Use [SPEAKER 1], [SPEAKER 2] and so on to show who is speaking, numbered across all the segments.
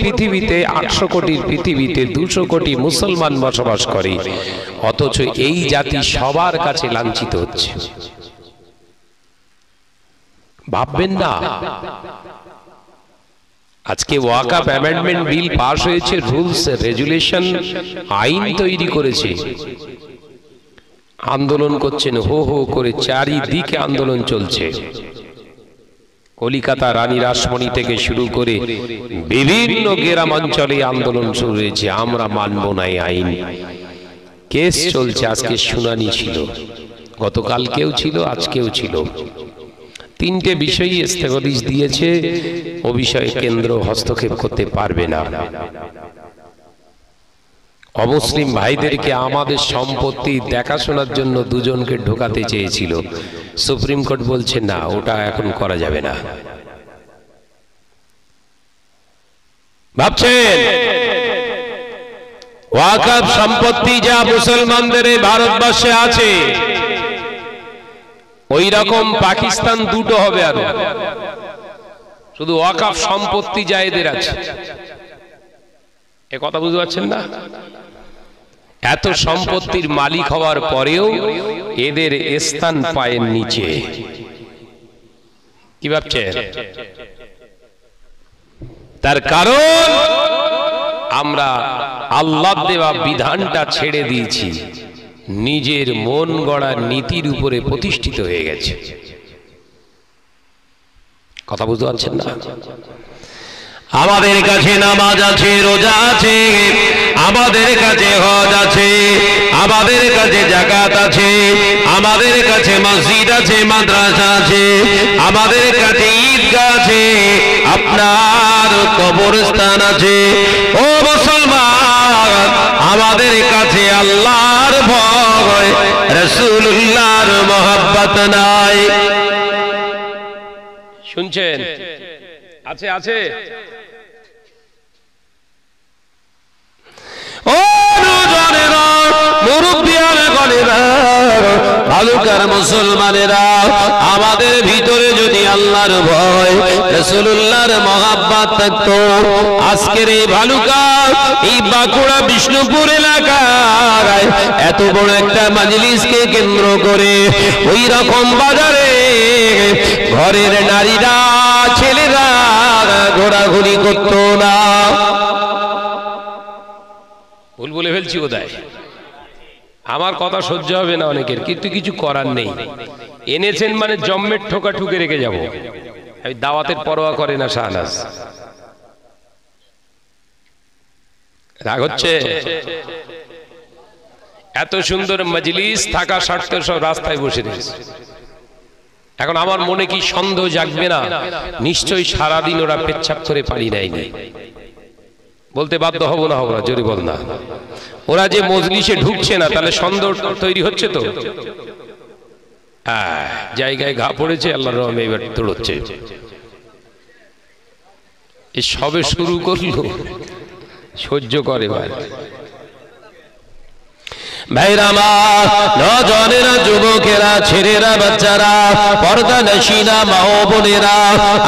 [SPEAKER 1] পৃথিবীতে 800 কোটির পৃথিবীতে 200 কোটি মুসলমান বসবাস করে, অথচ এই জাতি সবার কাছে লাঞ্ছিত হচ্ছে। ভাববেন না, আজকে ওয়াকফ অ্যামেন্ডমেন্ট বিল পাস হয়েছে, রুলস রেগুলেশন আইন তৈরি করেছে, আন্দোলন করছেন হো হো করে, চারিদিকে আন্দোলন চলছে। কলিকাতা রানী রাসমণি থেকে শুরু করে বিভিন্ন গ্রামাঞ্চলে আন্দোলন শুরু হয়েছে, আমরা মানব না এই আইন। কেস চলছে, আজকে শুনানি ছিল, গতকালকেও ছিল, আজকেও ছিল। 3টে বিষয়ই স্থগিতাদেশ দিয়েছে, ও বিষয়ে কেন্দ্র হস্তক্ষেপ করতে পারবে না। অমুসলিম ভাইদেরকে আমাদের সম্পত্তি দেখাশোনার জন্য 2 জনকে ঢোকাতে চেয়েছিল, সুপ্রিম কোর্ট বলছে না, ওটা এখন করা যাবে না। ভাবছেন ওয়াকফ সম্পত্তি যা মুসলমানদের এই ভারতবর্ষে আছে, ওই রকম পাকিস্তান 2টো হবে, আরো শুধু ওয়াকফ সম্পত্তি যা এদের আছে। এ কথা বুঝতে পারছেন না? এত সম্পত্তির মালিক হওয়ার পরেও এদের স্থান পায়ের নিচে। কি ভাবছেন? তার কারণ আমরা আল্লাহ দেওয়া বিধানটা ছেড়ে দিয়েছি, নিজের মন গড়া নীতির উপরে প্রতিষ্ঠিত হয়ে গেছে। কথা বুঝতে পারছেন না? আমাদের কাছে নামাজ আছে, রোজা আছে, আমাদের কাছে হজ আছে, আমাদের কাছে যাকাত আছে, আমাদের কাছে মসজিদ আছে, মাদ্রাসা আছে, আমাদের কাছে ঈদগাহ আছে, আপনার কবরস্থান আছে। ও মুসলমান, আমাদের কাছে আল্লাহর ভয়, রাসূলুল্লাহর মহব্বত নাই। শুনছেন? আছে আছে। ও নওজওয়ানেরা, মুরব্বিয়ানা গণেরা, ভালুকার মুসলমানেরা, আমাদের ভিতরে যদি আল্লাহর ভয়, রাসূলুল্লাহর মহব্বত থাকতো, আজকের এই ভালুকা, এই বাঁকুড়া বিষ্ণুপুর এলাকার এত বড় একটা মাজলিসকে কেন্দ্র করে ওই রকম বাজারে ঘরের নারীরা, ছেলেরা ঘোরাঘুরি করতো না। ভুল বলে ফেলছি বোধহয়, আমার কথা সহ্য হবে না অনেকের, কিন্তু কিছু করার নেই। এনেছেন মানে জম্মের ঠোকা ঠুকে রেখে যাব। আমি দাওয়াতের পরোয়া করে না শাহনাজ। রাগ হচ্ছে? এত সুন্দর মজলিস থাকা সত্ত্বেও সব রাস্তায় বসে রয়েছে। এখন আমার মনে কি সন্দেহ জাগবে না? নিশ্চয়ই সারাদিন ওরা পেচ্ছাপ করে পানি নেয়নি। বলতে বাধ্য হব না, হব না, জোরে বল না। ওরা যে মজলিসে ঢুকছে না, তাহলে সন্দেহ তৈরি হচ্ছে তো। হ্যাঁ, জায়গায় ঘা পড়েছে, আল্লাহর রহমে এবার দৌড়চ্ছে। এই সবে শুরু করলো, সহ্য করে ভাই। ভাইরা আমার, নওজওয়ানেরা, যুবকেরা, ছেলেরা, বাচ্চারা, পর্দা নশিনা মা ও বোনেরা,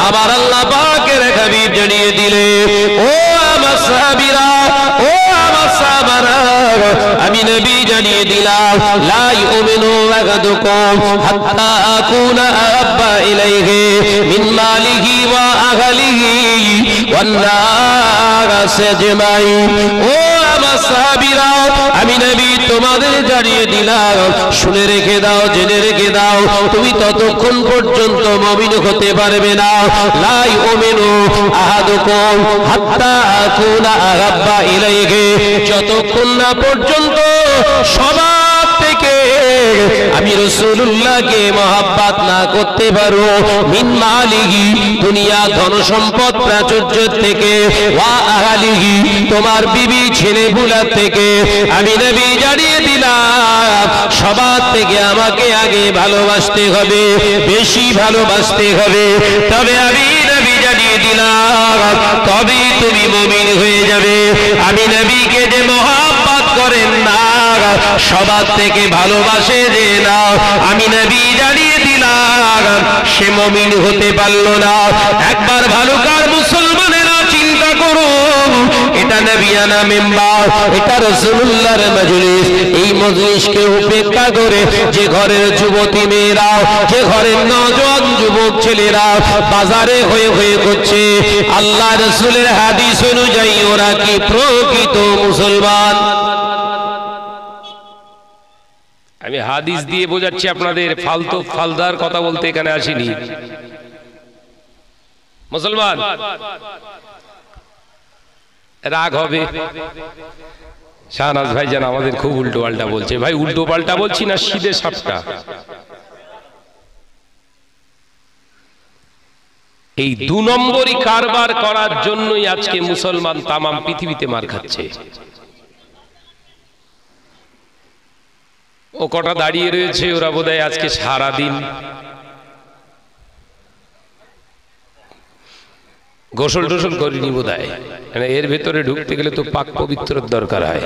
[SPEAKER 1] আমার আল্লাহ পাকের হাবিব জানিয়ে দিলে, ও আমার সাহাবীরা, ও আমার সাহাবারা, আমি নবী জানিয়ে দিলাম, লা ইউমিনু আহাদুকুম হাত্তা আকুনা আহাব্বা ইলাইহি মিন মালিহি ওয়া আহলিহি ওয়ান নাস আজমাইন। ও আমার সাহাবীরা, আমি নবী তোমাদের জানিয়ে দিলাম, শুনে রেখে দাও, জেনে রেখে দাও, তুমি ততক্ষণ পর্যন্ত মুমিন হতে পারবে না, লা ইউমিনু আহাদুকুম হাত্তা আকুনা আহাব্বা ইলাইহি, যতক্ষণ না পর্যন্ত সবার থেকে আমি রাসূলুল্লাহকে মহব্বত না করতে পারো, মিন মালিহি, দুনিয়া ধন সম্পদ প্রাচুর্য থেকে, ওয়া আহলিহি, তোমার বিবি ছেলেপুলা থেকে, আমি নবী জানিয়ে দিলাম, সবার থেকে আমাকে আগে ভালোবাসতে হবে, বেশি ভালোবাসতে হবে। তবে আমি নবী জানিয়ে দিলাম, তবেই তুমি মুমিন হয়ে যাবে। আমি নবীকে যে মহব্বত করেন না, সবার থেকে ভালোবাসে যে না, আমি নবী জানিয়ে দিলাম, সে মুমিন হতে পারল না। একবার ভালুকার মুসলমানেরা চিন্তা করুন, নবিয়ানা মিম্বার, এটা রাসূলুল্লাহর মজলিস। এই মজলিসকে উপেক্ষা করে যে ঘরের যুবতী মেয়েরা, যে ঘরের নওজোয়ান যুবক ছেলেরা বাজারে হয়ে হয়ে করছে, আল্লাহ রাসূলের হাদিস অনুযায়ী ওরা কি প্রকৃত মুসলমান? আমি হাদিস দিয়ে বোঝাচ্ছি আপনাদের, ফালতু ফালদার কথা বলতে এখানে আসিনি। মুসলমান রাগ হবে, শাহনাজ ভাইজান আমাদের খুব উল্টো পাল্টা বলছে। ভাই উল্টো পাল্টা বলছি না, সিধে সাপটা। এই 2 নম্বরই কারবার করার জন্যই আজকে মুসলমান তামাম পৃথিবীতে মার খাচ্ছে। ও কটা দাঁড়িয়ে রয়েছে, ওরা বোধহয় আজকে সারা দিন গোসল টোসল করিনি বোধহয়, এর ভেতরে ঢুকতে গেলে তো পাক পবিত্রর দরকার হয়।